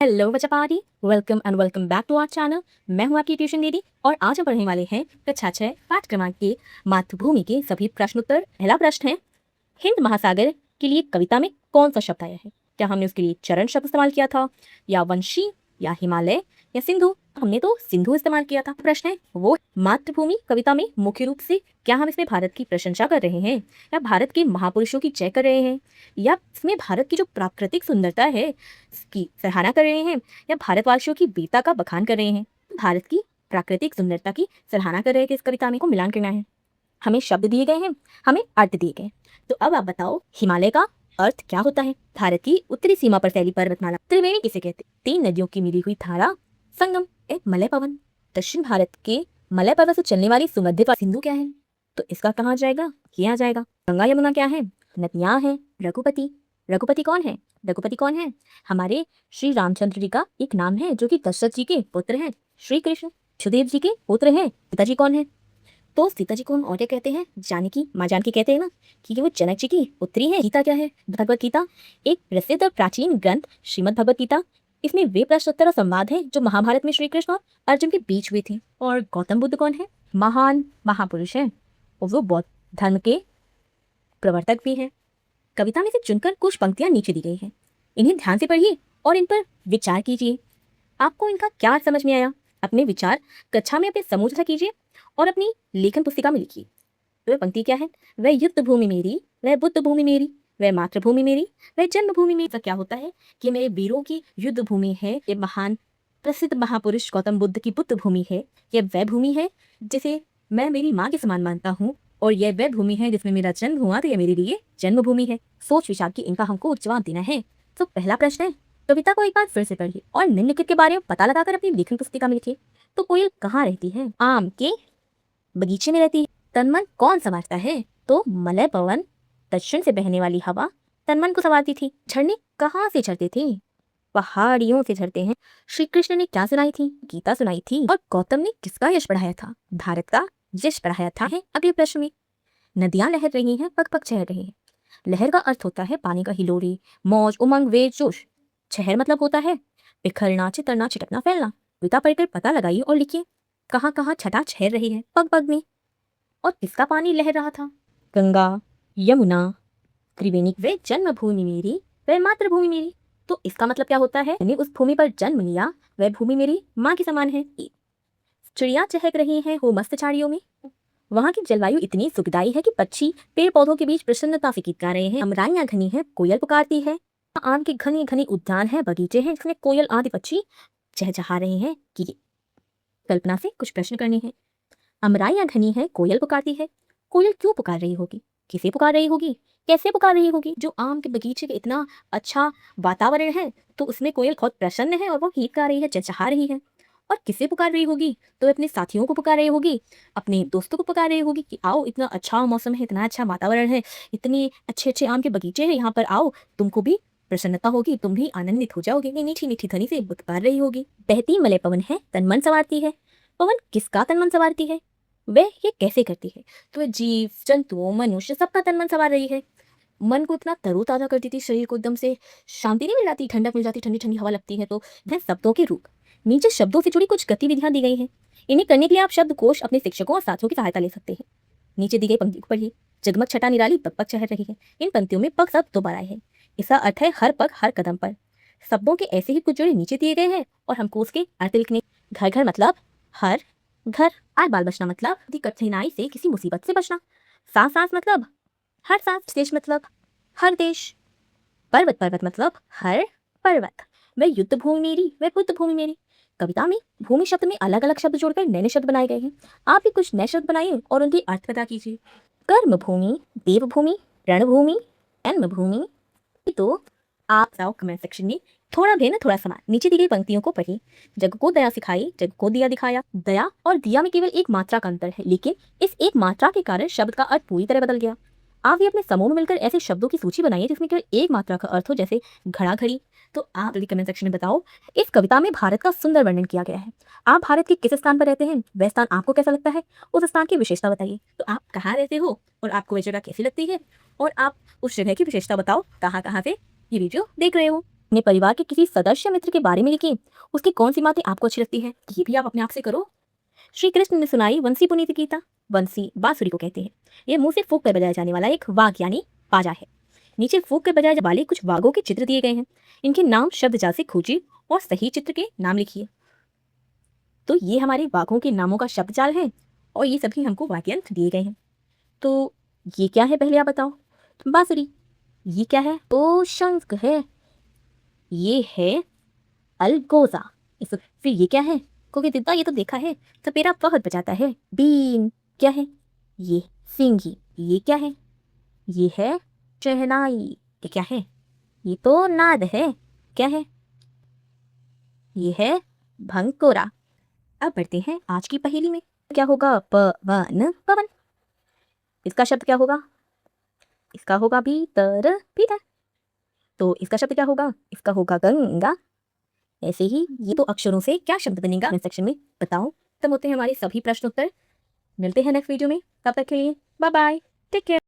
Hello बच्चा party, welcome and welcome back to our channel. मैं हूं आपकी ट्यूशन दीदी और आज हम पढ़ने वाले हैं कक्षा 6 पाठ क्रमांक के मातृभूमि के सभी प्रश्नोत्तर। पहला प्रश्न है, हिंद महासागर के लिए कविता में कौन सा शब्द आया है? क्या हमने उसके लिए चरण शब्द इस्तेमाल किया था, या वंशी, या हिमालय, या सिंधु? हमने तो सिंधु इस्तेमाल किया था। प्रश्न है वो, मातृभूमि कविता में मुख्य रूप से क्या हम इसमें भारत की प्रशंसा कर रहे हैं, या भारत के महापुरुषों की जय कर रहे हैं, या इसमें भारत की जो प्राकृतिक सुंदरता है इसकी सराहना कर रहे हैं, या भारतवासियों की वीरता का बखान कर रहे हैं? भारत की प्राकृतिक सुंदरता की सराहना कर रहे हैं। इस कविता में को मिलान करना है। हमें शब्द दिए गए हैं, हमें अर्थ दिए गए। तो अब आप बताओ, हिमालय का अर्थ क्या होता है? भारत की उत्तरी सीमा पर फैली पर्वतमाला। त्रिवेणी किसे कहते? तीन नदियों की मिली हुई धारा, संगम। एक मलय पवन। दक्षिण भारत के मलय पर्वत से चलने वाली सुमध्य सिंधु क्या है? तो इसका कहाँ जाएगा? ये आ जाएगा। गंगा यमुना क्या है? नदियां हैं। रघुपति, रघुपति कौन है? रघुपति कौन है? हमारे श्री रामचंद्र जी का एक नाम है, जो कि दशरथ जी के पुत्र हैं, श्री कृष्ण। सुदेव जी के पुत्र हैं। पिताजी कौन है? तो सीता जी को हम और क्या कहते हैं? जानकी, माँ जानकी कहते हैं ना, क्योंकि वो जनक जी की पुत्री है। गीता क्या है? भगवत गीता एक प्रसिद्ध प्राचीन ग्रंथ, श्रीमद् भगवत गीता। इसमें वे प्रश्नोत्तर और संवाद है जो महाभारत में श्री कृष्ण और अर्जुन के बीच हुए थे। और गौतम बुद्ध कौन है? महान महापुरुष है, और वो बौद्ध धर्म के प्रवर्तक भी हैं। कविता में से चुनकर कुछ पंक्तियां नीचे दी गई हैं, इन्हें ध्यान से पढ़िए और इन पर विचार कीजिए। आपको इनका क्या समझ में आया? अपने विचार कक्षा में अपने समूह जैसा कीजिए और अपनी लेखन पुस्तिका में लिखिए। तो वह पंक्ति क्या है? वह युद्ध भूमि मेरी, वह बुद्ध भूमि मेरी, वह मातृभूमि मेरी, वह जन्मभूमि मेरी। तो क्या होता है कि मेरे वीरों की युद्ध भूमि है, ये महान प्रसिद्ध महापुरुष गौतम बुद्ध की बुद्ध भूमि है। यह वह भूमि है जिसे मैं मेरी माँ के समान मानता हूँ, और यह वह भूमि है जिसमें मेरा जन्म हुआ, तो यह मेरे लिए जन्मभूमि है। सोच विचार की इनका हमको जवाब देना है। तो पहला प्रश्न है, कविता को एक बार फिर से पढ़िए और निम्नलिखित के बारे में पता लगाकर अपनी लेखन पुस्तिका में लिखिए। तो कोयल कहाँ रहती है? आम के बगीचे में रहती है। तनमन कौन संवारता है? तो मलय पवन, दक्षिण से बहने वाली हवा तनमन को संवारती थी। झरने कहाँ से झरते थे? पहाड़ियों से झरते हैं। श्री कृष्ण ने क्या सुनाई थी? गीता सुनाई थी। और गौतम ने किसका यश बढ़ाया था? भारत का यश बढ़ाया था। है अगले प्रश्न में, नदियां लहर रही हैं, पग पग चहर रही हैं। लहर का अर्थ होता है पानी का हिलोरे, मौज, उमंग, वेग, जोश। छहर मतलब होता है बिखरना, चितरना, छिटकना, फैलना। कविता पढ़कर पता लगाइए और लिखिए कहाँ कहाँ छटा छहर रही है पग पग में, और किसका पानी लहर रहा था? गंगा, यमुना, त्रिवेणी। वे जन्मभूमि मेरी, वह मातृभूमि मेरी। तो इसका मतलब क्या होता है? मैंने उस भूमि पर जन्म लिया, वह भूमि मेरी माँ के समान है। चिड़िया चहक रही हैं हो मस्त झाड़ियों में। वहाँ की जलवायु इतनी सुखदायी है कि पक्षी पेड़ पौधों के बीच प्रसन्नता से गीत गा रहे हैं। अमराइयां घनी है, कोयल पुकारती है। आम के घने घने उद्यान है, बगीचे हैं, जिसमें कोयल आदि पक्षी चहचहा रहे हैं। कि कल्पना से कुछ प्रश्न करने हैं। अमराइयां घनी है, कोयल पुकारती है। कोयल क्यों पुकार रही होगी? किसे पुकार रही होगी? कैसे पुकार रही होगी? जो आम के बगीचे के इतना अच्छा वातावरण है, तो उसमें कोयल बहुत प्रसन्न है और वो गीत गा रही है, चहचहा रही है। और किसे पुकार रही होगी? तो अपने साथियों को पुकार रही होगी, अपने दोस्तों को पुकार रही होगी कि आओ, इतना अच्छा मौसम है, इतना अच्छा वातावरण है, इतने अच्छे अच्छे आम के बगीचे हैं, यहाँ पर आओ, तुमको भी प्रसन्नता होगी, तुम भी आनंदित हो जाओगे। मीठी मीठी ध्वनि से पुकार रही होगी। बहती मलय पवन है, तन मन संवारती है। पवन किसका तन मन संवारती है? वह ये कैसे करती है? तो वह जीव जंतुओं, मनुष्य, सबका तन मन संवार रही है। मन को इतना तरोताजा करती थी, शरीर को एकदम से शांति नहीं मिल जाती, ठंडक मिल जाती, ठंडी ठंडी हवा लगती है। तो वह शब्दों के रूप। नीचे शब्दों से जुड़ी कुछ गतिविधियां दी गई हैं। इन्हें करने के लिए आप शब्दकोश अपने शिक्षकों और साथियों की सहायता ले सकते हैं। नीचे दी गई पंक्ति को पढ़िए। जगमग छटा निराली, पग पग चहर रही है। इन पंक्तियों में पग शब्द दोबारा आए हैं। इसका अर्थ है हर पग हर कदम पर। शब्दों के ऐसे ही कुछ जोड़े नीचे दिए गए हैं और हमको उसके अर्थ लिखने। घर घर मतलब हर घर। आय बाल बचना मतलब कठिनाई से, किसी मुसीबत से बचना। सांस सांस मतलब हर सांस। देश मतलब हर देश। पर्वत पर्वत मतलब हर पर्वत। वह युद्ध भूमि मेरी, वह बुद्ध भूमि मेरी। कविता में भूमि शब्द में अलग अलग शब्द जोड़कर नए नए शब्द बनाए गए हैं। आप भी कुछ नए शब्द बनाइए और उनके अर्थ पता कीजिए। कर्म भूमि, देवभूमि, रणभूमि, जन्मभूमि। तो आप जाओ कमेंट सेक्शन में थोड़ा भी ना थोड़ा समान नीचे दी गई पंक्तियों को पढ़िए। जग को दया सिखाई, जग को दिया दिखाया। दया और दिया में केवल एक मात्रा का अंतर है, लेकिन इस एक मात्रा के कारण शब्द का अर्थ पूरी तरह बदल गया। आप भी अपने समूह में मिलकर ऐसे शब्दों की सूची बनाइए जिसमें केवल एक मात्रा का अर्थ हो, जैसे घड़ा घड़ी। तो आप जल्दी कमेंट सेक्शन में बताओ। इस कविता में भारत का सुंदर वर्णन किया गया है। आप भारत के किस स्थान पर रहते हैं? वह स्थान आपको कैसा लगता है? उस स्थान की विशेषता बताइए। तो आप कहाँ रहते हो और आपको वह जगह कैसी लगती है, और आप उस जगह की विशेषता बताओ, कहाँ कहाँ से ये वीडियो देख रहे हो। अपने परिवार के किसी सदस्य मित्र के बारे में लिखिए, उसकी कौन सी बातें आपको अच्छी लगती है, ये भी आप अपने आप से करो। श्री कृष्ण ने सुनाई वंशी पुनीत गीता। वंशी बांसुरी को कहते हैं। यह मुंह से फूंक कर बजाया जाने वाला एक वाग यानी बाजा है। नीचे फूंक कर बजाए वाले कुछ वागों के चित्र दिए गए हैं। इनके नाम शब्द जाल से खोजिए और सही चित्र के नाम लिखिए। तो ये हमारे वाघों के नामों का शब्द जाल है और ये सभी हमको वाक्यांश दिए गए हैं। तो ये क्या है पहले आप बताओ। बांसुरी। ये क्या है? ओ शंख है। ये है अलगोजा। फिर ये क्या है? क्योंकि दिद्दा ये तो देखा है, सपेरा बहुत बजाता है। बीन। क्या है? ये सिंगी। ये क्या है? ये है शहनाई। ये क्या है? ये तो नाद है। क्या है? ये है भंकोरा। अब बढ़ते हैं आज की पहेली में। क्या होगा? पवन पवन। इसका शब्द क्या होगा? इसका होगा भीतर भीतर। तो इसका शब्द क्या होगा? इसका होगा गंगा। ऐसे ही ये तो अक्षरों से क्या शब्द बनेगा कमेंट सेक्शन में बताओ। तब होते हैं हमारे सभी प्रश्न उत्तर। मिलते हैं नेक्स्ट वीडियो में, तब तक के लिए बाय बाय, टेक केयर।